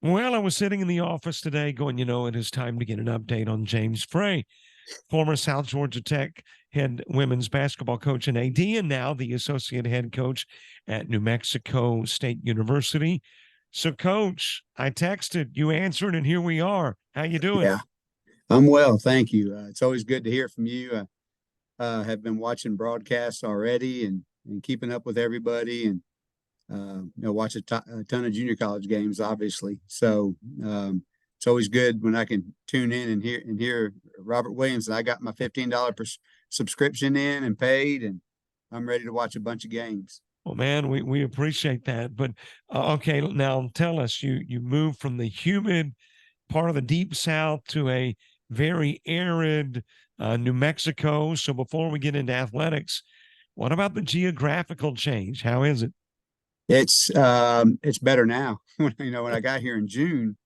Well, I was sitting in the office today going, it is time to get an update on James Frey, former South Georgia Tech head women's basketball coach and AD, and now the associate head coach at New Mexico State University. So, Coach, I texted, you answered, and here we are. How you doing? Yeah, I'm well, thank you. It's always good to hear from you. Have been watching broadcasts already and keeping up with everybody, and watch a ton of junior college games, obviously. So it's always good when I can tune in and hear Robert Williams. And I got my $15 subscription in and paid, and I'm ready to watch a bunch of games. Well, man, we appreciate that. But okay, now tell us, you moved from the humid part of the deep south to a very arid New Mexico. So before we get into athletics, what about the geographical change? How is it? It's better now. When I got here in June,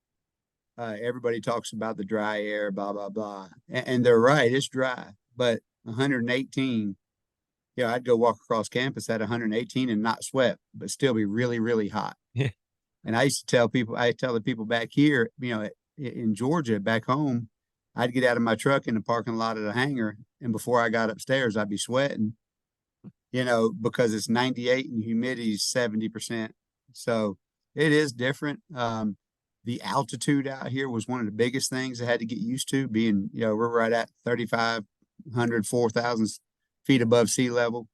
everybody talks about the dry air, blah blah blah, and they're right. It's dry, but 118. I'd go walk across campus at 118 and not sweat, but still be really, really hot. Yeah. And I used to tell people, I tell the people back here, in Georgia, back home, I'd get out of my truck in the parking lot of the hangar, and before I got upstairs, I'd be sweating, because it's 98 and humidity is 70%. So it is different. The altitude out here was one of the biggest things I had to get used to. Being, we're right at 3,500, 4,000 feet above sea level.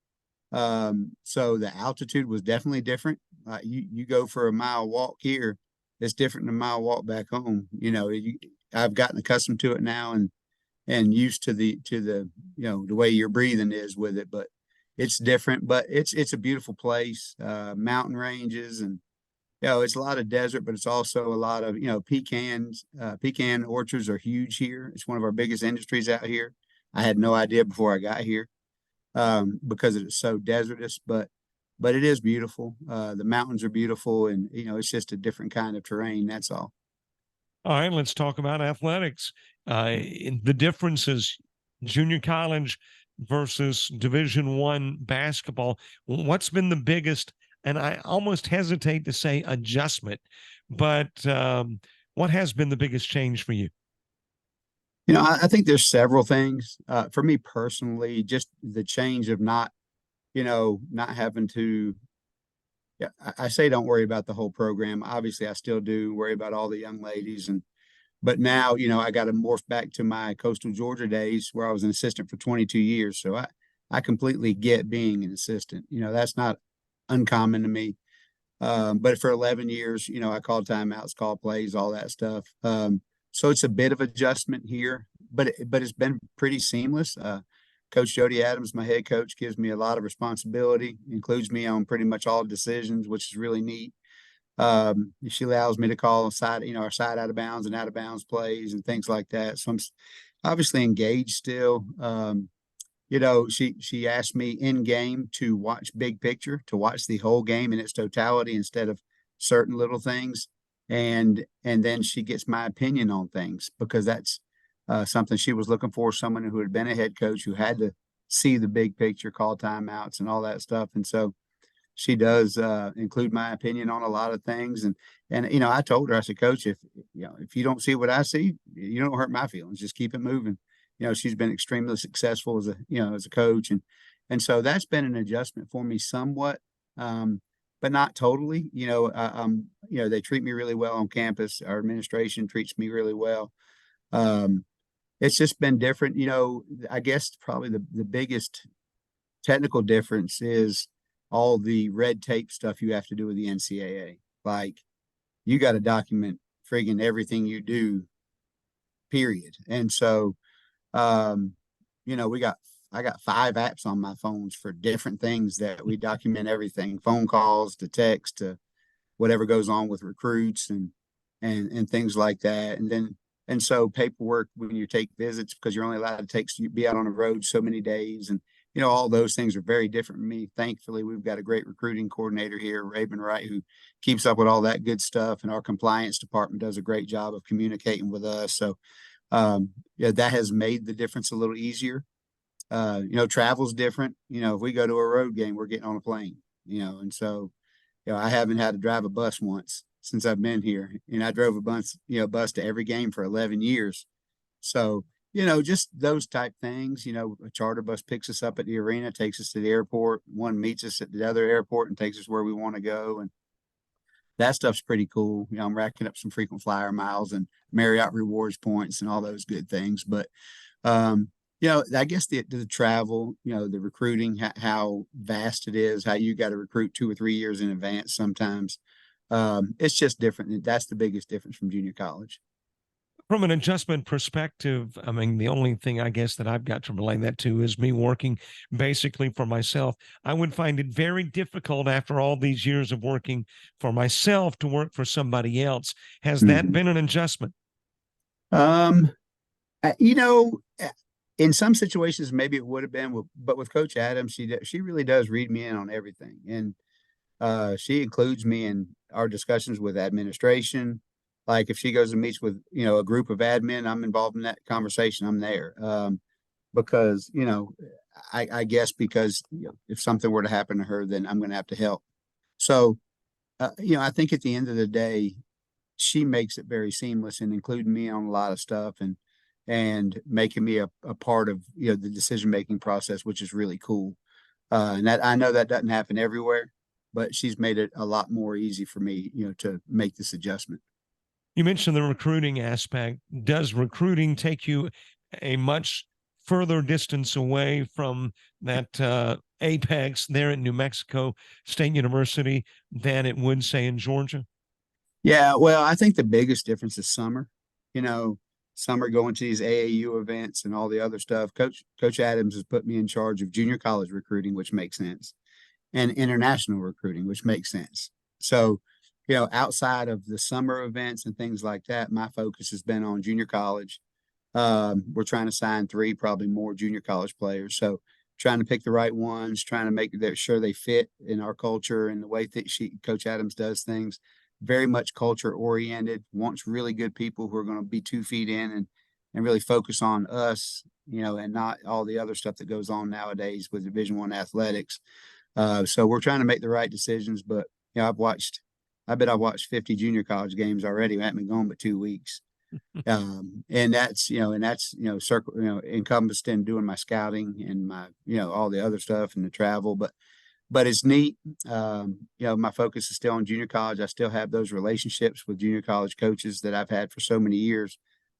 So the altitude was definitely different. You go for a mile walk here, it's different than a mile walk back home. I've gotten accustomed to it now and used to the way your breathing is with it, but it's different. But it's a beautiful place, mountain ranges, and it's a lot of desert, but it's also a lot of pecans. Pecan orchards are huge here. It's one of our biggest industries out here. I had no idea before I got here, because it is so desertous, but it is beautiful. The mountains are beautiful, and it's just a different kind of terrain. That's all. All right, let's talk about athletics. The differences, junior college versus Division One basketball. What's been the biggest, and I almost hesitate to say adjustment, but what has been the biggest change for you? I think there's several things. For me personally, just the change of not having to. Yeah, I say don't worry about the whole program. Obviously, I still do worry about all the young ladies, but now I got to morph back to my coastal Georgia days where I was an assistant for 22 years. So I completely get being an assistant. That's not uncommon to me. But for 11 years, I called timeouts, call plays, all that stuff. So it's a bit of adjustment here, but it's been pretty seamless. Coach Jody Adams, my head coach, gives me a lot of responsibility, includes me on pretty much all decisions, which is really neat. She allows me to call our side out of bounds and out of bounds plays and things like that. So I'm obviously engaged still. She asked me in game to watch big picture, to watch the whole game in its totality instead of certain little things, and then she gets my opinion on things because that's something she was looking for, someone who had been a head coach who had to see the big picture, call timeouts, and all that stuff. And so she does include my opinion on a lot of things. And I told her, I said, Coach, if you don't see what I see, you don't hurt my feelings. Just keep it moving. She's been extremely successful as a coach, and so that's been an adjustment for me somewhat, but not totally. They treat me really well on campus. Our administration treats me really well. Um, it's just been different. I guess probably the biggest technical difference is all the red tape stuff you have to do with the NCAA. Like, you got to document friggin' everything you do, period. And so, um, I got 5 apps on my phones for different things that we document everything, phone calls to text to whatever goes on with recruits and things like that. And so paperwork when you take visits, because you're only allowed to be out on the road so many days. And, all those things are very different from me. Thankfully, we've got a great recruiting coordinator here, Raven Wright, who keeps up with all that good stuff. And our compliance department does a great job of communicating with us. So, yeah, that has made the difference a little easier. Travel's different. If we go to a road game, we're getting on a plane, and so, I haven't had to drive a bus once. since I've been here. And I drove a bus to every game for 11 years. So, just those type things, a charter bus picks us up at the arena, takes us to the airport. One meets us at the other airport and takes us where we want to go. And that stuff's pretty cool. I'm racking up some frequent flyer miles and Marriott rewards points and all those good things. But, I guess the travel, the recruiting, how vast it is, how you got to recruit 2 or 3 years in advance sometimes. It's just different. That's the biggest difference from junior college. From an adjustment perspective, I mean, the only thing I guess that I've got to relate that to is me working basically for myself. I would find it very difficult after all these years of working for myself to work for somebody else. Has that been an adjustment? Um, uh, you know, uh, in some situations, maybe it would have been, but with Coach Adams, she really does read me in on everything, and she includes me in our discussions with administration. Like if she goes and meets with a group of admin, I'm involved in that conversation. I'm there because I guess because if something were to happen to her, then I'm going to have to help. So I think at the end of the day, she makes it very seamless and including me on a lot of stuff and making me a part of the decision making process, which is really cool. And that I know that doesn't happen everywhere, but she's made it a lot more easy for me, to make this adjustment. You mentioned the recruiting aspect. Does recruiting take you a much further distance away from that apex there at New Mexico State University than it would, say, in Georgia? Yeah, well, I think the biggest difference is summer. You know, summer going to these AAU events and all the other stuff. Coach Adams has put me in charge of junior college recruiting, which makes sense, and international recruiting, which makes sense. So, outside of the summer events and things like that, my focus has been on junior college. We're trying to sign 3, probably more junior college players. So trying to pick the right ones, trying to make sure they fit in our culture and the way that Coach Adams does things. Very much culture oriented, wants really good people who are going to be 2 feet in and really focus on us, and not all the other stuff that goes on nowadays with Division I athletics. So we're trying to make the right decisions, but I bet I've watched 50 junior college games already. I haven't been gone but 2 weeks. And that's circle, encompassed in doing my scouting and my, all the other stuff and the travel, but it's neat. My focus is still on junior college. I still have those relationships with junior college coaches that I've had for so many years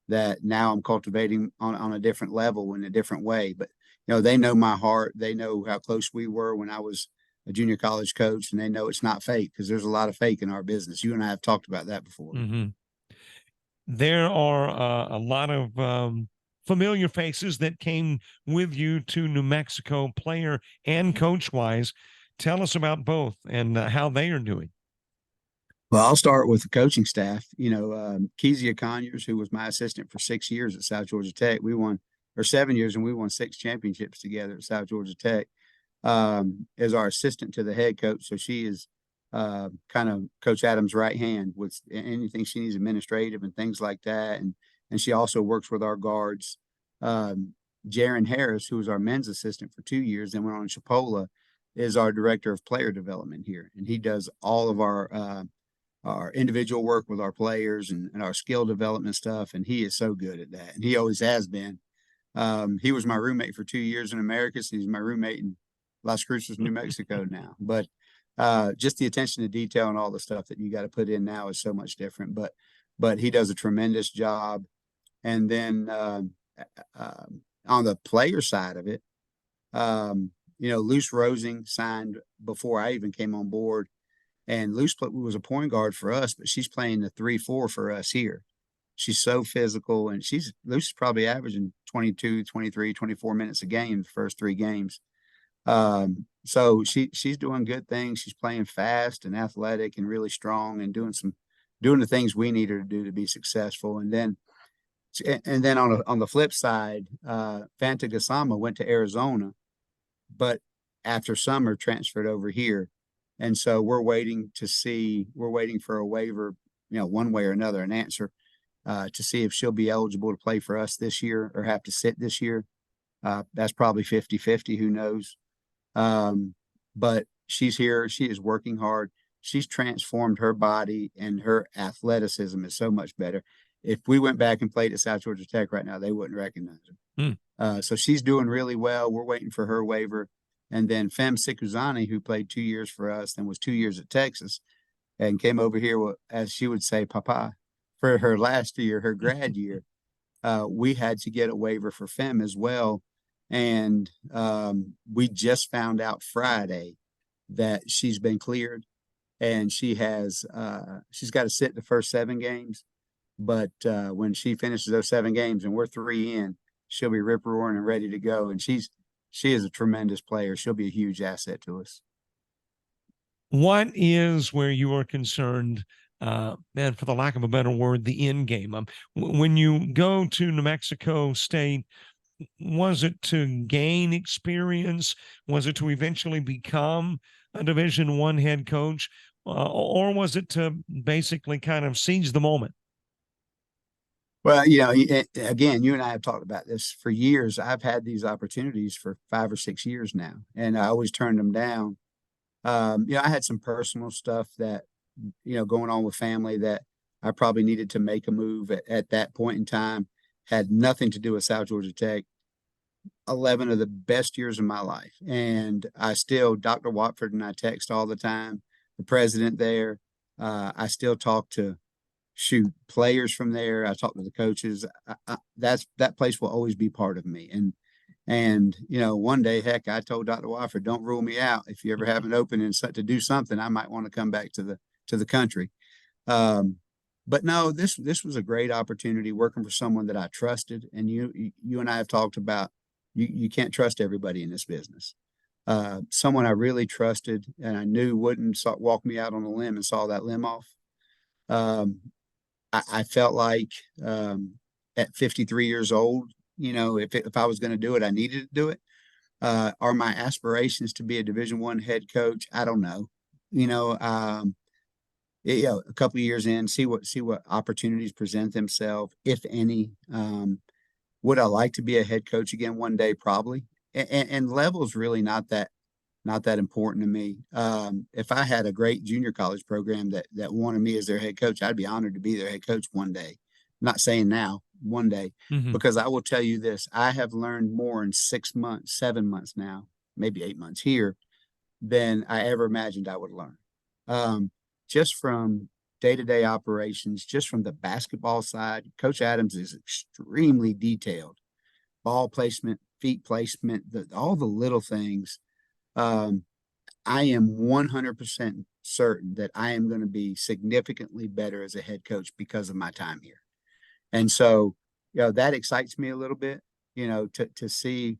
that now I'm cultivating on a different level in a different way. But, they know my heart. They know how close we were when I was a junior college coach, and they know it's not fake because there's a lot of fake in our business. You and I have talked about that before. Mm-hmm. There are a lot of familiar faces that came with you to New Mexico, player and coach wise. Tell us about both and how they are doing. Well, I'll start with the coaching staff. Kezia Conyers, who was my assistant for 6 years at South Georgia Tech, we won, or 7 years, and we won 6 championships together at South Georgia Tech, is our assistant to the head coach. So she is kind of Coach Adams' right hand with anything she needs administrative and things like that. And she also works with our guards. Jaron Harris, who was our men's assistant for 2 years, then went on to Chipola, is our director of player development here, and he does all of our individual work with our players and our skill development stuff. And he is so good at that. And he always has been. He was my roommate for 2 years in Americus. He's my roommate in Las Cruces, New Mexico now. But just the attention to detail and all the stuff that you got to put in now is so much different. But he does a tremendous job. And then on the player side of it, Luce Rosing signed before I even came on board. And Luce was a point guard for us, but she's playing the 3-4 for us here. She's so physical, and Luce is probably averaging 22, 23, 24 minutes a game the first 3 games. So she's doing good things. She's playing fast and athletic and really strong and doing the things we need her to do to be successful. And then on the flip side, Fanta Gasama went to Arizona, but after summer transferred over here. And so we're waiting for a waiver, one way or another, an answer to see if she'll be eligible to play for us this year or have to sit this year. That's probably 50-50, who knows? But she's here. She is working hard. she's transformed her body, and her athleticism is so much better. If we went back and played at South Georgia Tech right now, they wouldn't recognize her. Mm. So she's doing really well. We're waiting for her waiver. And then Fem Sikuzani, who played 2 years for us and was 2 years at Texas and came over here, as she would say, Papa, for her last year, her grad year. We had to get a waiver for Fem as well. And we just found out Friday that she's been cleared, and she's got to sit the first 7 games. But when she finishes those 7 games and we're 3 in, she'll be rip roaring and ready to go. And she is a tremendous player. She'll be a huge asset to us. What is where you are concerned, and for the lack of a better word, the end game? When you go to New Mexico State, was it to gain experience? Was it to eventually become a Division I head coach? Or was it to basically kind of seize the moment? Well, again, you and I have talked about this for years. I've had these opportunities for 5 or 6 years now, and I always turned them down. I had some personal stuff that, going on with family, that I probably needed to make a move at that point in time. Had nothing to do with South Georgia Tech. 11 of the best years of my life. And Dr. Watford and I text all the time, the president there. I still talk to players from there. I talk to the coaches. That place will always be part of me. And one day, heck, I told Dr. Watford, don't rule me out. If you ever have an opening to do something, I might want to come back to the country. But no, this was a great opportunity working for someone that I trusted. And you and I have talked about, you can't trust everybody in this business. Someone I really trusted and I knew wouldn't walk me out on a limb and saw that limb off. I felt like at 53 years old, if I was going to do it, I needed to do it. Are my aspirations to be a Division I head coach? I don't know. A couple of years in, see what opportunities present themselves, if any. Would I like to be a head coach again one day? Probably. And level is really not that important to me. If I had a great junior college program that wanted me as their head coach, I'd be honored to be their head coach one day. I'm not saying now, one day, because I will tell you this: I have learned more in 6 months, 7 months now, maybe 8 months here, than I ever imagined I would learn. Just from day-to-day operations, just from the basketball side. Coach Adams is extremely detailed. Ball placement, feet placement, all the little things. I am 100% certain that I am going to be significantly better as a head coach because of my time here. And so, that excites me a little bit, to see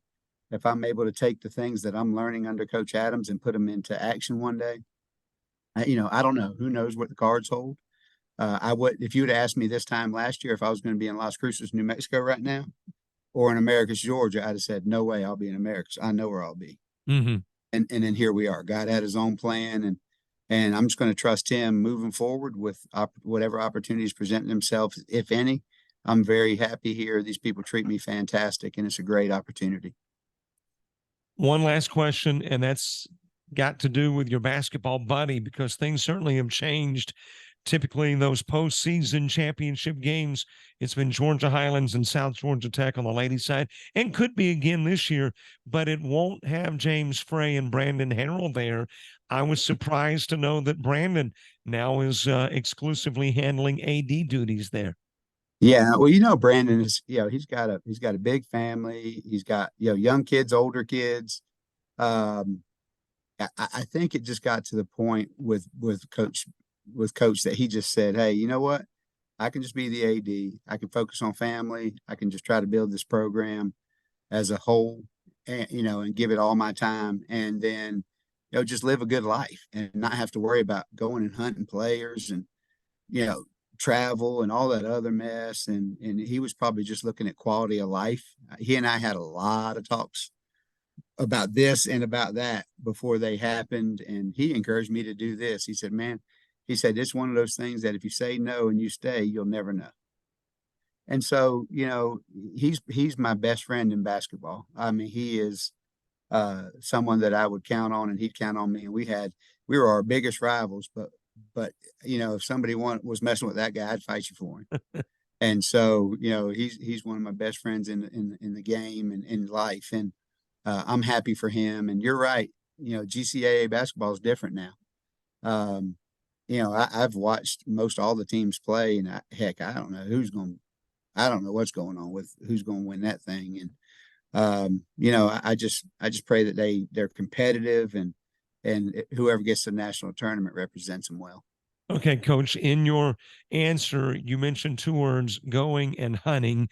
if I'm able to take the things that I'm learning under Coach Adams and put them into action one day. I don't know. Who knows what the cards hold? If you would have asked me this time last year if I was going to be in Las Cruces, New Mexico right now, or in Americus, Georgia, I'd have said, no way, I'll be in Americus. I know where I'll be. And then here we are. God had his own plan, and I'm just going to trust him moving forward with whatever opportunities present themselves, if any. I'm very happy here. These people treat me fantastic, and it's a great opportunity. One last question, and that's got to do with your basketball buddy, because things certainly have changed. Typically, those postseason championship games, it's been Georgia Highlands and South Georgia Tech on the ladies' side, and could be again this year, but it won't have James Frey and Brandon Harrell there. I was surprised to know that Brandon now is exclusively handling AD duties there. Yeah, well, Brandon is, he's got a big family. He's got, young kids, older kids. I think it just got to the point with coach that he just said, hey, you know what? I can just be the AD. I can focus on family. I can just try to build this program as a whole, and give it all my time, and then, just live a good life and not have to worry about going and hunting players and, travel and all that other mess. And he was probably just looking at quality of life. He and I had a lot of talks about this and about that before they happened. And he encouraged me to do this. He said, man, it's one of those things that if you say no and you stay, you'll never know. And so, he's my best friend in basketball. I mean, he is someone that I would count on, and he'd count on me. And we were our biggest rivals, but if somebody was messing with that guy, I'd fight you for him. And so, he's one of my best friends in the game and in life. And I'm happy for him. And you're right. GCAA basketball is different now. I've watched most all the teams play, and I don't know I don't know what's going on with who's going to win that thing. And I just pray that they're competitive, and whoever gets to the national tournament represents them well. Okay, Coach, in your answer, you mentioned two words, going and hunting.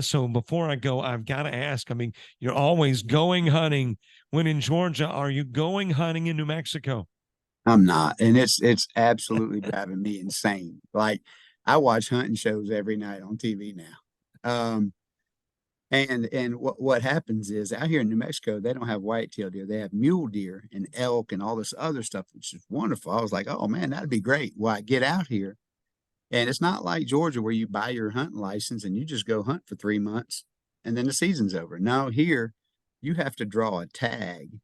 So before I go, I've got to ask, I mean, you're always going hunting. When in Georgia, are you going hunting in New Mexico? I'm not, and it's absolutely driving me insane. Like, I watch hunting shows every night on TV now. And what happens is, out here in New Mexico, they don't have whitetail deer. They have mule deer and elk and all this other stuff, which is wonderful. I was like, oh man, that'd be great. Well, I get out here, and it's not like Georgia where you buy your hunting license and you just go hunt for 3 months and then the season's over. No, here you have to draw a tag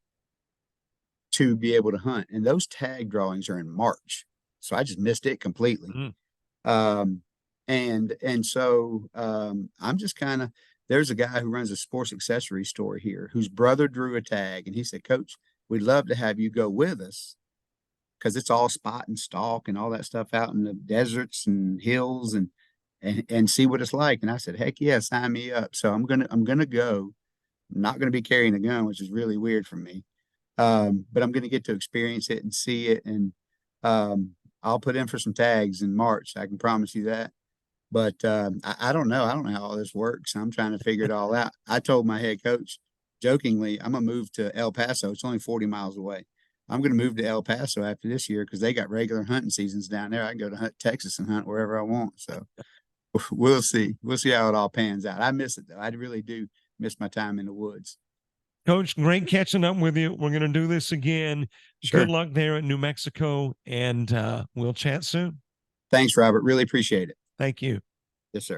to be able to hunt, and those tag drawings are in March. So I just missed it completely. Um, and so I'm just kind of, there's a guy who runs a sports accessory store here whose brother drew a tag, and he said, Coach, we'd love to have you go with us, because it's all spot and stalk and all that stuff out in the deserts and hills, and see what it's like. And I said, heck yeah, sign me up. So I'm gonna go. I'm not gonna be carrying a gun, which is really weird for me. But I'm gonna get to experience it and see it. And I'll put in for some tags in March. I can promise you that. But I don't know. I don't know how all this works. I'm trying to figure it all out. I told my head coach jokingly, I'm gonna move to El Paso. It's only 40 miles away. I'm gonna move to El Paso after this year because they got regular hunting seasons down there. I can go to Texas and hunt wherever I want. So we'll see. We'll see how it all pans out. I miss it though. I really do miss my time in the woods. Coach, great catching up with you. We're going to do this again. Sure. Good luck there in New Mexico, and we'll chat soon. Thanks, Robert. Really appreciate it. Thank you. Yes, sir.